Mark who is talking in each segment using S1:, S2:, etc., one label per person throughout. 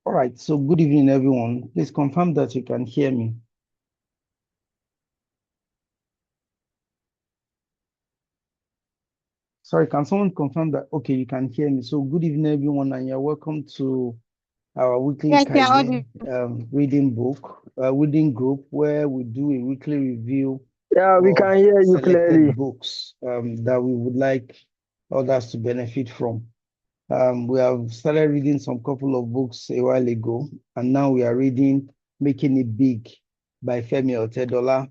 S1: All right, so good evening, everyone. Please confirm that you can hear me. Sorry, can someone confirm that? Okay, you can hear me. So good evening, everyone, and you're welcome to our weekly
S2: Yes, you're
S1: Kaizen
S2: audible.
S1: reading group, where we do a weekly review
S3: Yeah, we
S1: of
S3: can hear you clearly.
S1: selected books that we would like others to benefit from. We have started reading some couple of books a while ago, and now we are reading Making It Big by Femi Otedola.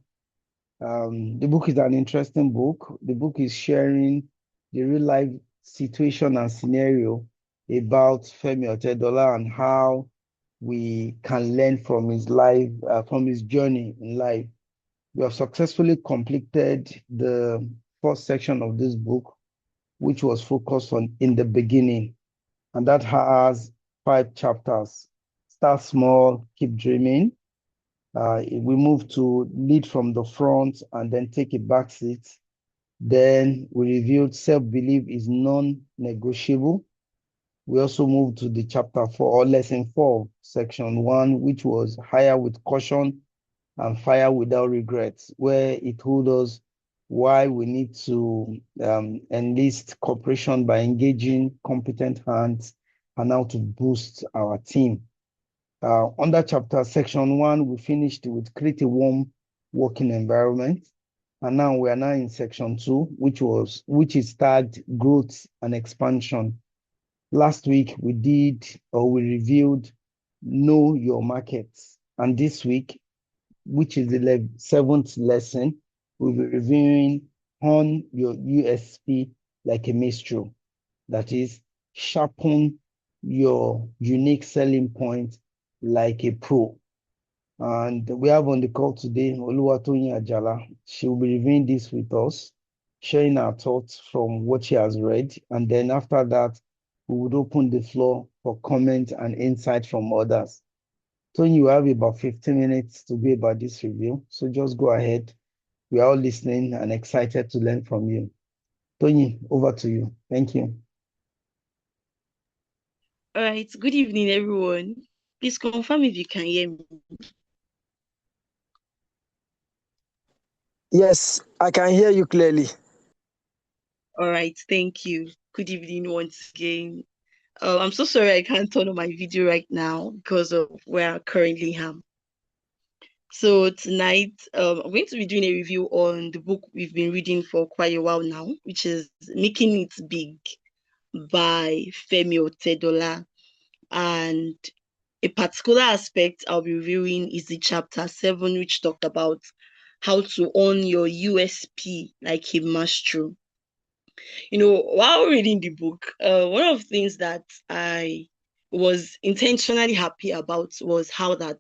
S1: The book is an interesting book. The book is sharing the real life situation and scenario about Femi Otedola and how we can learn from his life, from his journey in life. We have successfully completed the first section of this book, which was focused on in the beginning, and that has 5 chapters. Start small, keep dreaming. We move to lead from the front and then take a back seat. Then we reviewed self-belief is non-negotiable. We also moved to the chapter 4 or lesson 4, section 1, which was hire with caution and fire without regrets, where it told us why we need to enlist cooperation by engaging competent hands and how to boost our team. Under chapter section 1, we finished with create a warm working environment. And now we are now in section 2, which is tagged growth and expansion. Last week we reviewed know your markets. And this week, which is the 7th lesson, we'll be reviewing hone your USP like a maestro. That is, sharpen your unique selling point like a pro. And we have on the call today Oluwatoyin Ajala. She will be reviewing this with us, sharing her thoughts from what she has read. And then after that, we would open the floor for comment and insight from others. Tony, you have about 15 minutes to be about this review. So just go ahead. We are all listening and excited to learn from you. Tony, over to you. Thank you.
S2: All right. Good evening, everyone. Please confirm if you can hear me.
S3: Yes, I can hear you clearly.
S2: All right. Thank you. Good evening once again. I'm so sorry I can't turn on my video right now because of where I currently am. So tonight, I'm going to be doing a review on the book we've been reading for quite a while now, which is Making It Big by Femi Otedola. And a particular aspect I'll be reviewing is the chapter 7, which talked about how to own your USP like a maestro. While reading the book, one of the things that I was intentionally happy about was how that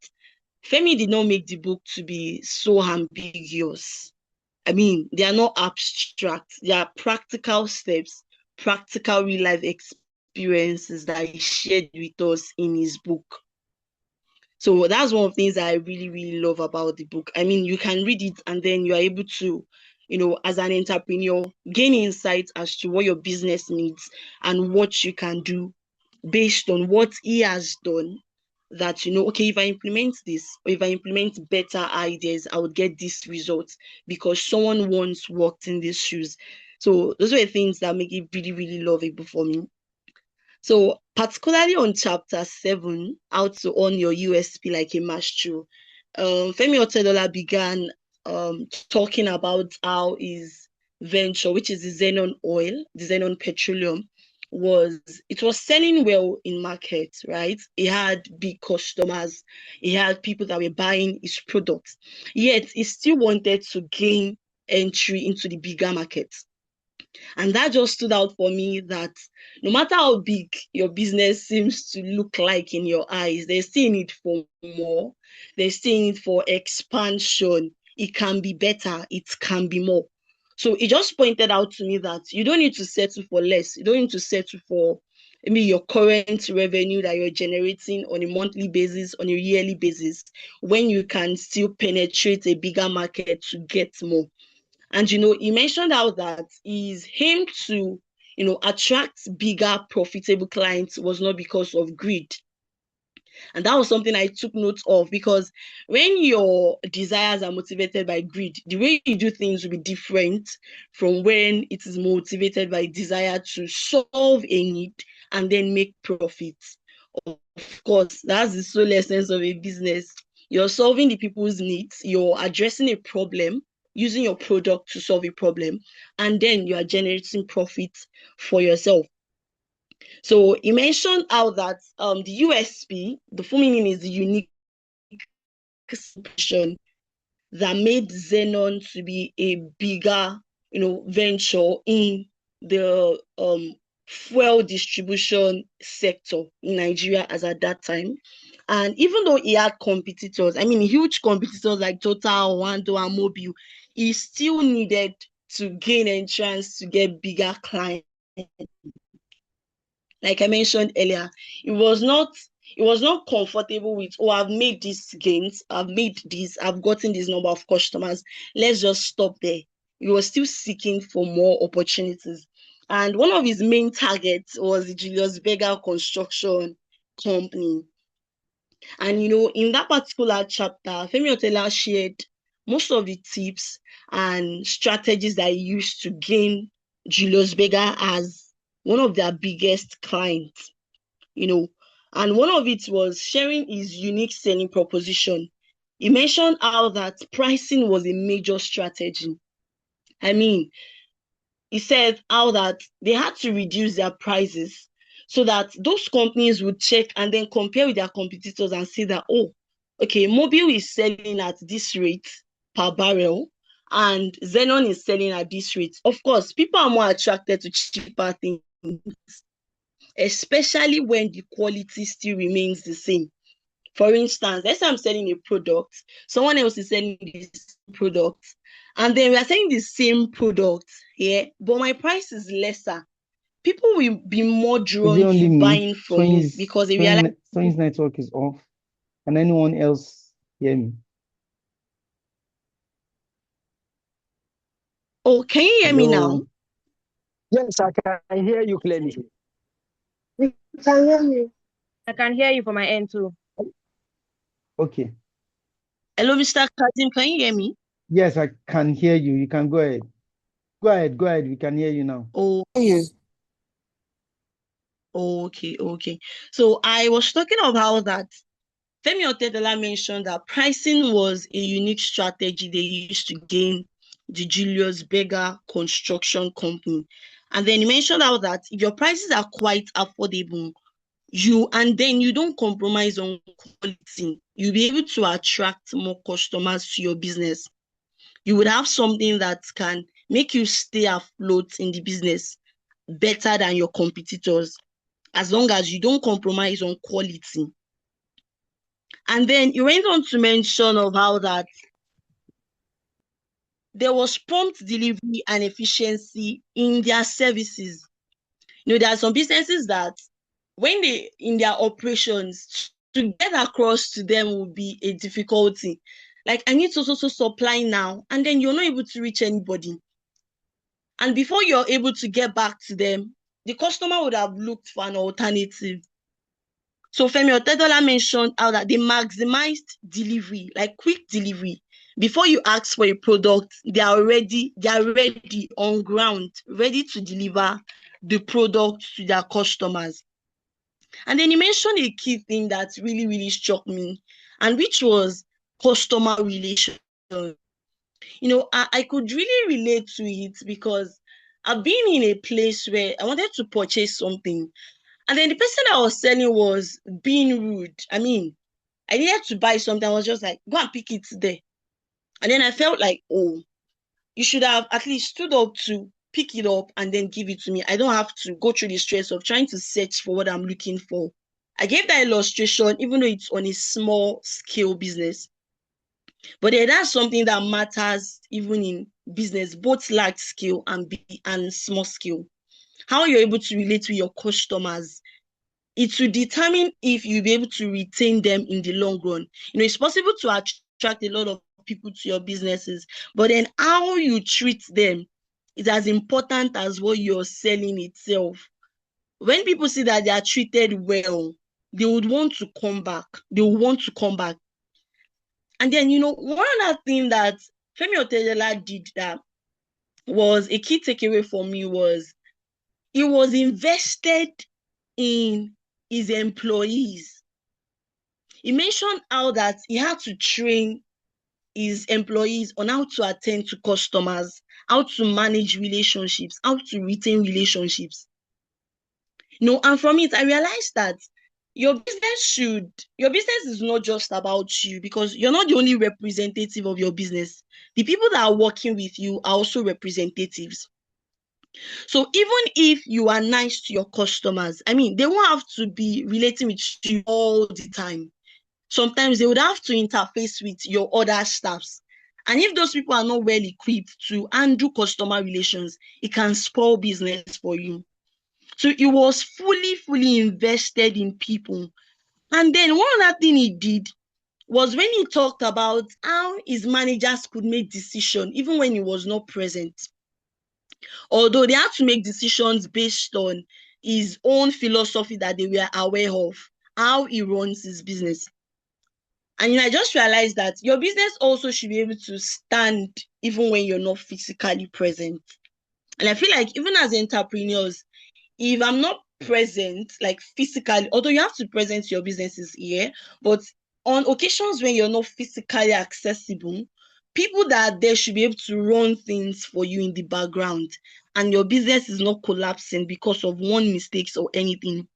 S2: Femi did not make the book to be so ambiguous. I mean, they are not abstract, they are practical steps, practical real life experiences that he shared with us in his book. So that's one of the things I really, really love about the book. I mean, you can read it and then you are able to, as an entrepreneur, gain insights as to what your business needs and what you can do based on what he has done. That, okay, if I implement this, or if I implement better ideas, I would get this result because someone once walked in these shoes. So those are the things that make it really, really lovable for me. So, particularly on chapter 7, how to own your USP like a maestro, Femi Otedola began talking about how his venture, which is the Xenon oil, the Xenon petroleum, it was selling well in markets, right? He had big customers, he had people that were buying his products, yet he still wanted to gain entry into the bigger markets. And that just stood out for me that no matter how big your business seems to look like in your eyes, there's still need for more. There's still need for expansion. It can be better. It can be more. So it just pointed out to me that you don't need to settle for less. You don't need to settle for your current revenue that you're generating on a monthly basis, on a yearly basis, when you can still penetrate a bigger market to get more. And, he mentioned how that his aim to, attract bigger, profitable clients was not because of greed. And that was something I took note of, because when your desires are motivated by greed, the way you do things will be different from when it is motivated by desire to solve a need and then make profits. Of course, that's the sole essence of a business. You're solving the people's needs, you're addressing a problem, using your product to solve a problem, and then you are generating profits for yourself. So he mentioned how that the USP, the full meaning is the unique solution that made Xenon to be a bigger, venture in the fuel distribution sector in Nigeria as at that time. And even though he had competitors, I mean huge competitors like Total, Wando, and Mobil, he still needed to gain entrance to get bigger clients. Like I mentioned earlier, it was not comfortable with, oh, I've made these gains, I've gotten this number of customers, let's just stop there. He was still seeking for more opportunities. And one of his main targets was the Julius Berger Construction Company. And in that particular chapter, Femi Otedola shared most of the tips and strategies that he used to gain Julius Berger as one of their biggest clients, and one of it was sharing his unique selling proposition. He mentioned how that pricing was a major strategy. I mean, he said how that they had to reduce their prices so that those companies would check and then compare with their competitors and say that, oh, okay, Mobil is selling at this rate per barrel and Xenon is selling at this rate. Of course, people are more attracted to cheaper things, especially when the quality still remains the same. For instance, let's say I'm selling a product, someone else is selling this product, and then we are selling the same product here, but my price is lesser. People will be more
S1: Is it
S2: drawn
S1: only
S2: to
S1: me?
S2: buying from me because they realize,
S1: Tony's network is off. Can anyone else hear me?
S2: oh, can you hear me now?
S1: Hello?
S3: Yes, I can hear you clearly.
S4: You can hear me. I can hear you from my end too.
S1: Okay.
S2: Hello, Mr. Kazim, can you hear me?
S1: Yes, I can hear you. You can go ahead. Go ahead. We can hear you now.
S2: Oh,
S4: Yes.
S2: okay. So I was talking about that Femi Otedola mentioned that pricing was a unique strategy they used to gain the Julius Berger Construction Company. And then he mentioned how that if your prices are quite affordable, and then you don't compromise on quality, you'll be able to attract more customers to your business. You would have something that can make you stay afloat in the business better than your competitors, as long as you don't compromise on quality. And then he went on to mention of how that there was prompt delivery and efficiency in their services. There are some businesses that when they in their operations, to get across to them will be a difficulty. Like, I need to also supply now, and then you're not able to reach anybody. And before you're able to get back to them, the customer would have looked for an alternative. So Femi Otedola mentioned how that they maximized delivery, like quick delivery. Before you ask for a product, they are ready on ground, ready to deliver the product to their customers. And then he mentioned a key thing that really, really struck me, and which was customer relations. I could really relate to it because I've been in a place where I wanted to purchase something, and then the person I was selling was being rude. I mean, I needed to buy something. I was just like, go and pick it there. And then I felt like, oh, you should have at least stood up to pick it up and then give it to me. I don't have to go through the stress of trying to search for what I'm looking for. I gave that illustration, even though it's on a small scale business. But that's something that matters even in business, both large scale and small scale. How you're able to relate with your customers, it will determine if you'll be able to retain them in the long run. It's possible to attract a lot of people to your businesses, but then how you treat them is as important as what you're selling itself. When people see that they are treated well, they would want to come back. They would want to come back. And then, one other thing that Femi Otedola did that was a key takeaway for me was he was invested in his employees. He mentioned how that he had to train his employees on how to attend to customers, how to manage relationships, how to retain relationships. And from it, I realized that your business is not just about you, because you're not the only representative of your business. The people that are working with you are also representatives. So even if you are nice to your customers, they won't have to be relating with you all the time. Sometimes they would have to interface with your other staffs. And if those people are not well equipped to handle customer relations, it can spoil business for you. So he was fully invested in people. And then one other thing he did was when he talked about how his managers could make decisions even when he was not present. Although they had to make decisions based on his own philosophy that they were aware of, how he runs his business. And I just realized that your business also should be able to stand even when you're not physically present. And I feel like even as entrepreneurs, if I'm not present, like physically, although you have to present your businesses here, but on occasions when you're not physically accessible, people that are there should be able to run things for you in the background, and your business is not collapsing because of one mistake or anything.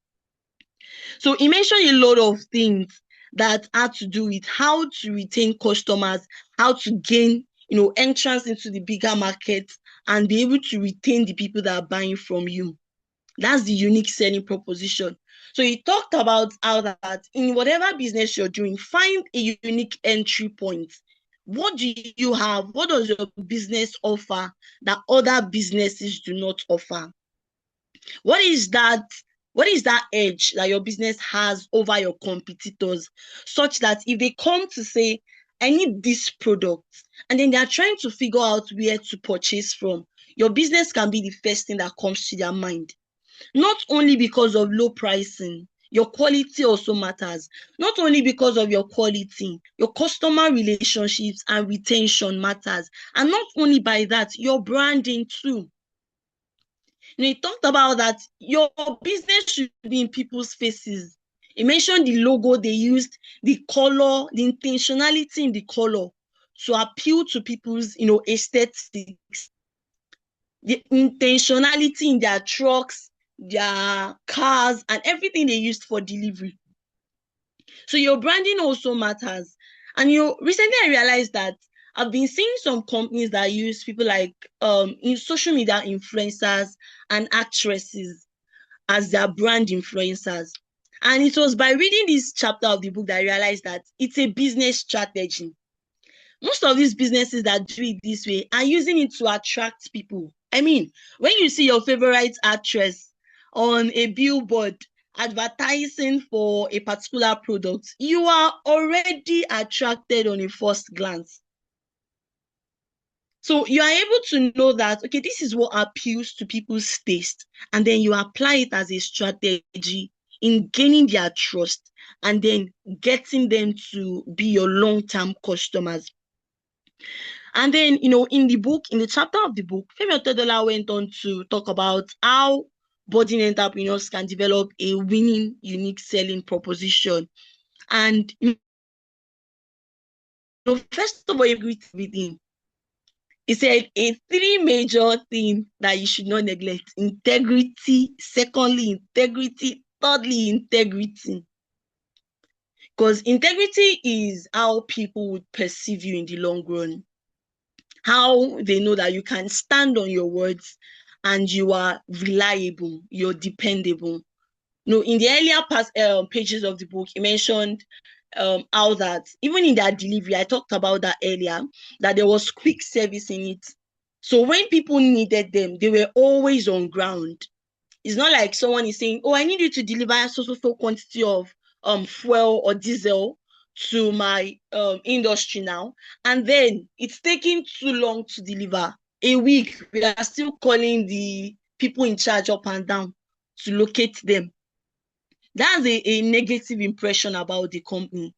S2: So he mentioned a lot of things that had to do with how to retain customers, how to gain, entrance into the bigger market, and be able to retain the people that are buying from you. That's the unique selling proposition. So he talked about how that in whatever business you're doing, find a unique entry point. What do you have? What does your business offer that other businesses do not offer? What is that edge that your business has over your competitors, such that if they come to say, I need this product, and then they're trying to figure out where to purchase from, your business can be the first thing that comes to their mind. Not only because of low pricing, your quality also matters. Not only because of your quality, your customer relationships and retention matters. And not only by that, your branding too. He talked about that your business should be in people's faces. He mentioned the logo they used, the color, the intentionality in the color to appeal to people's, aesthetics, the intentionality in their trucks, their cars, and everything they used for delivery. So your branding also matters. And recently I realized that I've been seeing some companies that use people like in social media influencers and actresses as their brand influencers. And it was by reading this chapter of the book that I realized that it's a business strategy. Most of these businesses that do it this way are using it to attract people. When you see your favorite actress on a billboard advertising for a particular product, you are already attracted on a first glance. So you are able to know that, okay, this is what appeals to people's taste, and then you apply it as a strategy in gaining their trust and then getting them to be your long-term customers. And then, in the chapter of the book, Femi Otedola went on to talk about how budding entrepreneurs can develop a winning, unique selling proposition. And, first of all, you agree with him. He said a three major thing that you should not neglect: integrity, secondly, integrity, thirdly, integrity. Because integrity is how people would perceive you in the long run. How they know that you can stand on your words and you are reliable, you're dependable. In the earlier pages of the book, he mentioned how that even in their delivery, I talked about that earlier, that there was quick service in it. So when people needed them, they were always on ground. It's not like someone is saying, oh, I need you to deliver so quantity of fuel or diesel to my industry now, and then it's taking too long to deliver. A week, we are still calling the people in charge up and down to locate them. That's a negative impression about the company.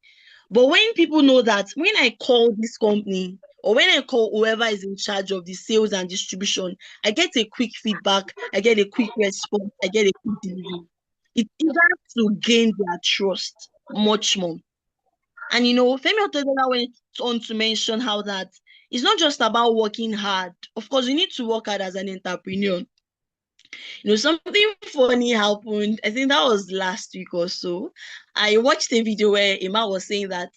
S2: But when people know that when I call this company or when I call whoever is in charge of the sales and distribution, I get a quick feedback, I get a quick response, I get a quick delivery. It's easier to gain their trust much more. And Femi Otedola went on to mention how that it's not just about working hard. Of course, you need to work hard as an entrepreneur. Something funny happened. I think that was last week or so. I watched a video where Emma was saying that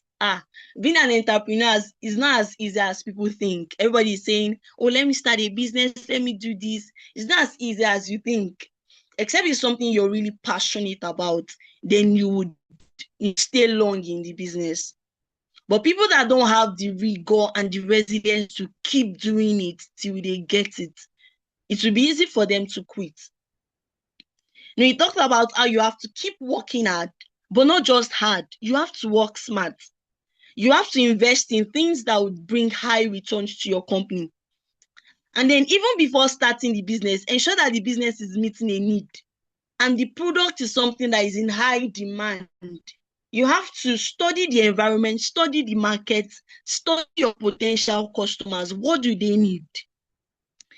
S2: being an entrepreneur is not as easy as people think. Everybody is saying, oh, let me start a business, let me do this. It's not as easy as you think. Except it's something you're really passionate about, then you would stay long in the business. But people that don't have the rigor and the resilience to keep doing it till they get it, it will be easy for them to quit. He talked about how you have to keep working hard, but not just hard. You have to work smart. You have to invest in things that would bring high returns to your company. And then even before starting the business, ensure that the business is meeting a need. And the product is something that is in high demand. You have to study the environment, study the market, study your potential customers. What do they need?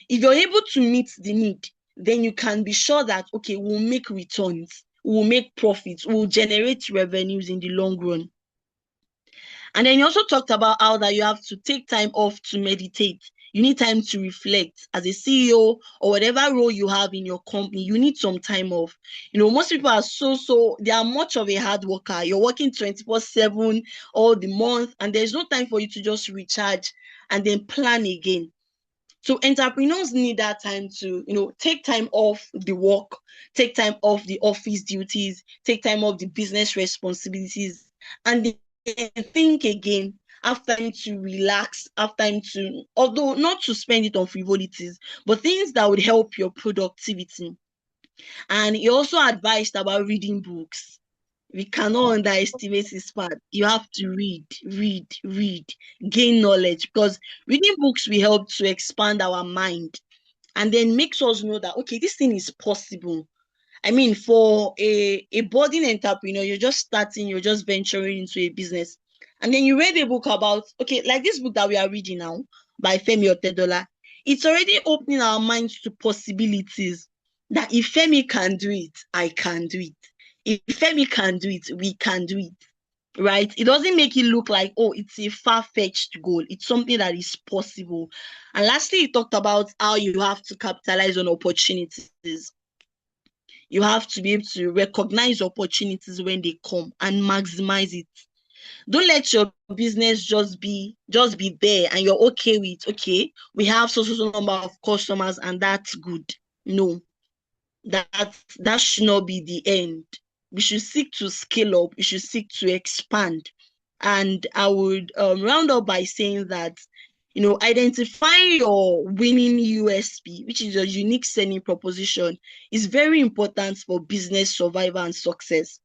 S2: If you're able to meet the need, then you can be sure that, okay, we'll make returns, we'll make profits, we'll generate revenues in the long run. And then you also talked about how that you have to take time off to meditate. You need time to reflect. As a CEO or whatever role you have in your company, you need some time off. Most people are they are much of a hard worker. You're working 24/7 all the month, and there's no time for you to just recharge and then plan again. So entrepreneurs need that time to, take time off the work, take time off the office duties, take time off the business responsibilities, and then think again, have time to relax, have time to, although not to spend it on frivolities, but things that would help your productivity. And he also advised about reading books. We cannot underestimate this part. You have to read, gain knowledge, because reading books will help to expand our mind and then makes us know that, okay, this thing is possible. I mean, for a budding entrepreneur, you're just starting, you're just venturing into a business. And then you read a book about, okay, like this book that we are reading now by Femi Otedola. It's already opening our minds to possibilities that if Femi can do it, I can do it. If Femi can do it, we can do it, right? It doesn't make it look like, oh, it's a far-fetched goal. It's something that is possible. And lastly, he talked about how you have to capitalize on opportunities. You have to be able to recognize opportunities when they come and maximize it. Don't let your business just be there and you're okay with, okay, we have so number of customers and that's good. No, that should not be the end. We should seek to scale up. We should seek to expand. And I would round up by saying that, identifying your winning USP, which is your unique selling proposition, is very important for business survival and success.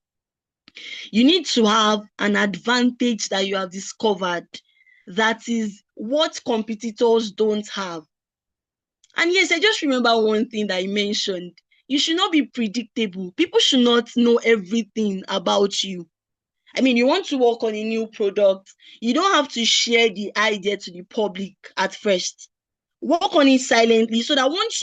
S2: You need to have an advantage that you have discovered that is what competitors don't have. And yes, I just remember one thing that I mentioned. You should not be predictable. People should not know everything about you. I mean, you want to work on a new product, you don't have to share the idea to the public at first. Work on it silently so that once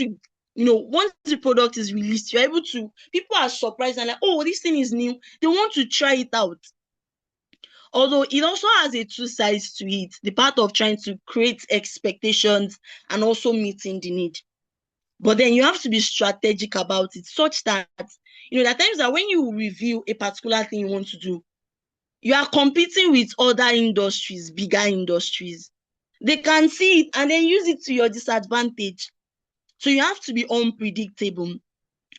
S2: the product is released, you're able to, people are surprised and like, oh, this thing is new. They want to try it out. Although it also has a two sides to it, the part of trying to create expectations and also meeting the need. But then you have to be strategic about it such that, there are times that when you review a particular thing you want to do, you are competing with other industries, bigger industries. They can see it and then use it to your disadvantage. So you have to be unpredictable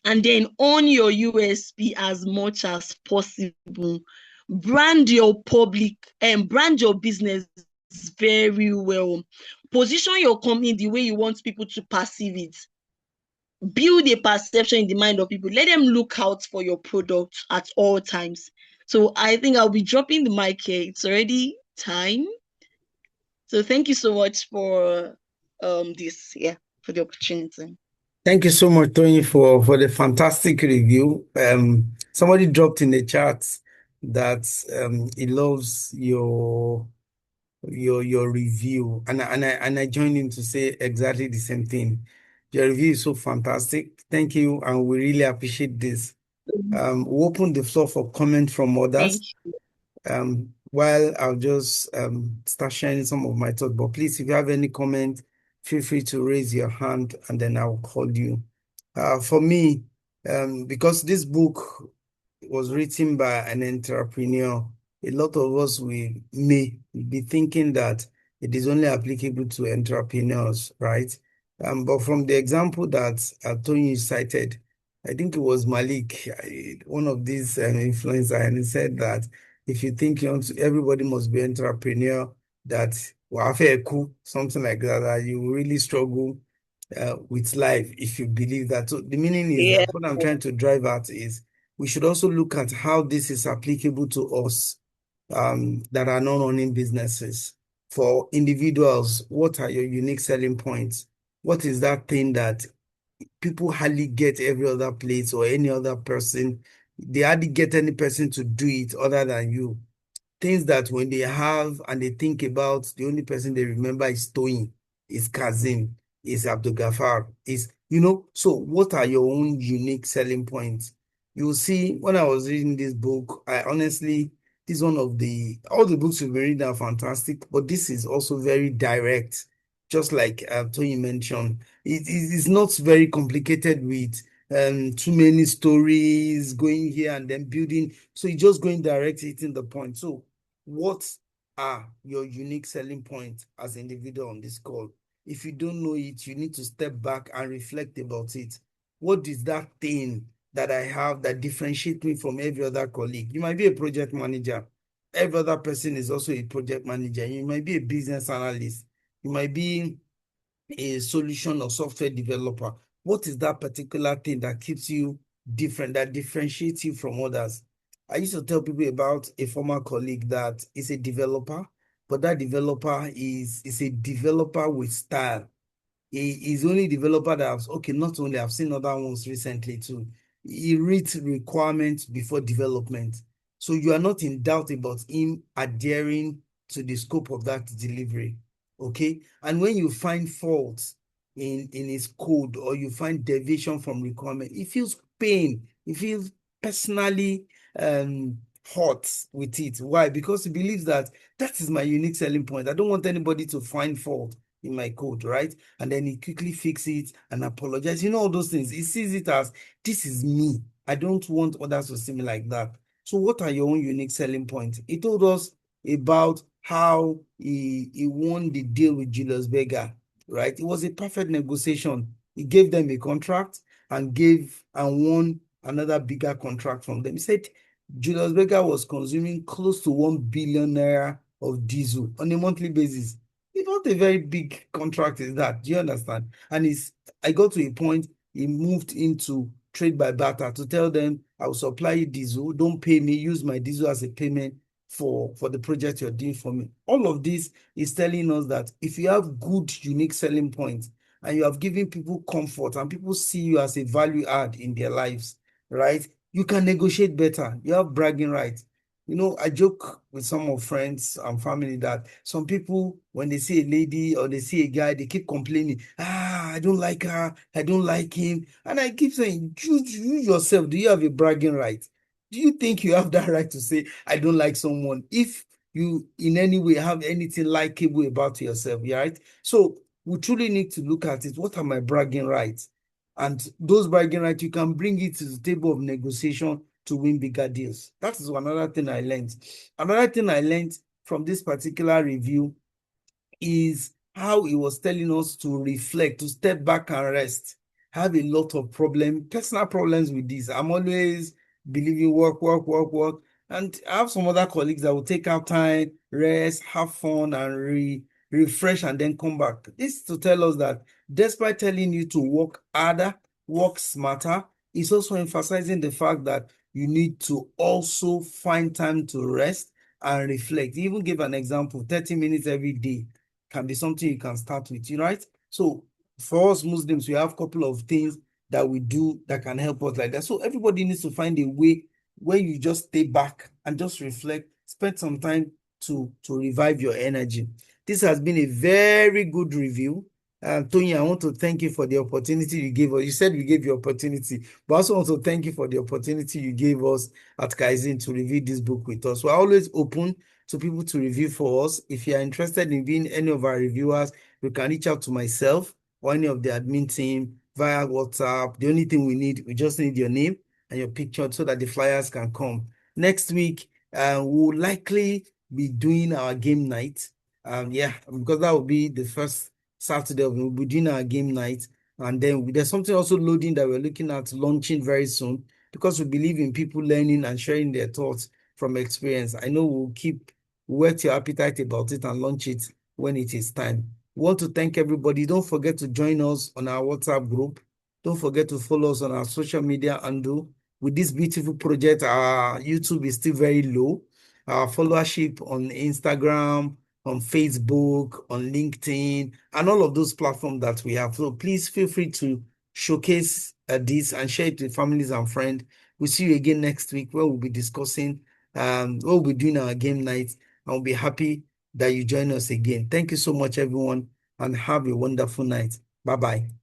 S2: and then own your USP as much as possible. Brand your brand your business very well. Position your company the way you want people to perceive it. Build a perception in the mind of people. Let them look out for your product at all times. So I think I'll be dropping the mic here. It's already time. So thank you so much for for the opportunity.
S1: Thank you so much, Tony, for the fantastic review. Somebody dropped in the chat that he loves your review, and I joined him to say exactly the same thing. Your review is so fantastic. Thank you, and we really appreciate this. We open the floor for comment from
S2: Thank
S1: others.
S2: you.
S1: While I'll just start sharing some of my thoughts, but please, if you have any comment, feel free to raise your hand, and then I'll call you. For me, because this book was written by an entrepreneur, a lot of us may be thinking that it is only applicable to entrepreneurs, right? But from the example that Tony cited, I think it was Malik, one of these influencers, and he said that if you think everybody must be entrepreneur, that something like that, that you will really struggle with life if you believe that. So the meaning is
S2: Yeah.
S1: that what I'm trying to drive at is we should also look at how this is applicable to us that are not owning businesses. For individuals, what are your unique selling points? What is that thing that people hardly get every other place or any other person? They hardly get any person to do it other than you. Things that when they have and they think about, the only person they remember is Toyin, is Kazim, is Abdul Ghaffar, so what are your own unique selling points? You'll see when I was reading this book, I honestly, this is one of all the books you've been reading are fantastic, but this is also very direct, just like Toyin mentioned. It's not very complicated with too many stories going here and then building. So it's just going direct, hitting the point. So what are your unique selling points as an individual on this call? If you don't know it, you need to step back and reflect about it. What is that thing that I have that differentiates me from every other colleague? You might be a project manager. Every other person is also a project manager. You might be a business analyst. You might be a solution or software developer. What is that particular thing that keeps you different, that differentiates you from others? I used to tell people about a former colleague that is a developer, but that developer is a developer with style. He's only developer that not only, I've seen other ones recently too. He reads requirements before development. So you are not in doubt about him adhering to the scope of that delivery. Okay. And when you find faults in his code or you find deviation from requirement, he feels pain. He feels personally hurt with it. Why? Because he believes that is my unique selling point. I don't want anybody to find fault in my code, right? And then he quickly fix it and apologize. All those things. He sees it as, this is me. I don't want others to see me like that. So what are your own unique selling points? He told us about how he won the deal with Julius Berger, right? It was a perfect negotiation. He gave them a contract and won another bigger contract from them. He said Julius Berger was consuming close to 1 billion naira of diesel on a monthly basis. It's not a very big contract, is that? Do you understand? And I got to a point, he moved into trade by barter to tell them, I will supply you diesel, don't pay me, use my diesel as a payment for the project you're doing for me. All of this is telling us that if you have good, unique selling points and you have given people comfort and people see you as a value add in their lives, right? You can negotiate better. You have bragging rights. I joke with some of friends and family that some people, when they see a lady or they see a guy, they keep complaining, I don't like her, I don't like him. And I keep saying, you yourself, do you have a bragging right? Do you think you have that right to say, I don't like someone, if you in any way have anything likable about yourself, right? So we truly need to look at it. What are my bragging rights? And those bragging rights, you can bring it to the table of negotiation to win bigger deals. That is another thing I learned. Another thing I learned from this particular review is how he was telling us to reflect, to step back and rest. I have a lot of personal problems with this. I'm always believing work, work, work, work. And I have some other colleagues that will take out time, rest, have fun, and refresh and then come back. This is to tell us that despite telling you to work harder, work smarter, it's also emphasizing the fact that you need to also find time to rest and reflect. He even gave an example, 30 minutes every day can be something you can start with, right? So for us Muslims, we have a couple of things that we do that can help us like that. So everybody needs to find a way where you just stay back and just reflect, spend some time to revive your energy. This has been a very good review. Tony, I want to thank you for the opportunity you gave us. You said we gave you opportunity, but I also want to thank you for the opportunity you gave us at Kaizen to review this book with us. We're always open to people to review for us. If you are interested in being any of our reviewers, you can reach out to myself or any of the admin team via WhatsApp. The only thing we just need your name and your picture so that the flyers can come. Next week, we'll likely be doing our game night. Because that will be the first Saturday. We'll be doing our game night. And then there's something also loading that we're looking at launching very soon because we believe in people learning and sharing their thoughts from experience. I know we'll whet your appetite about it and launch it when it is time. We want to thank everybody. Don't forget to join us on our WhatsApp group. Don't forget to follow us on our social media handle. With this beautiful project, our YouTube is still very low. Our followership on Instagram, on Facebook, on LinkedIn, and all of those platforms that we have. So please feel free to showcase this and share it with families and friends. We'll see you again next week where we'll be discussing, we'll be doing our game night. I'll be happy that you join us again. Thank you so much, everyone, and have a wonderful night. Bye-bye.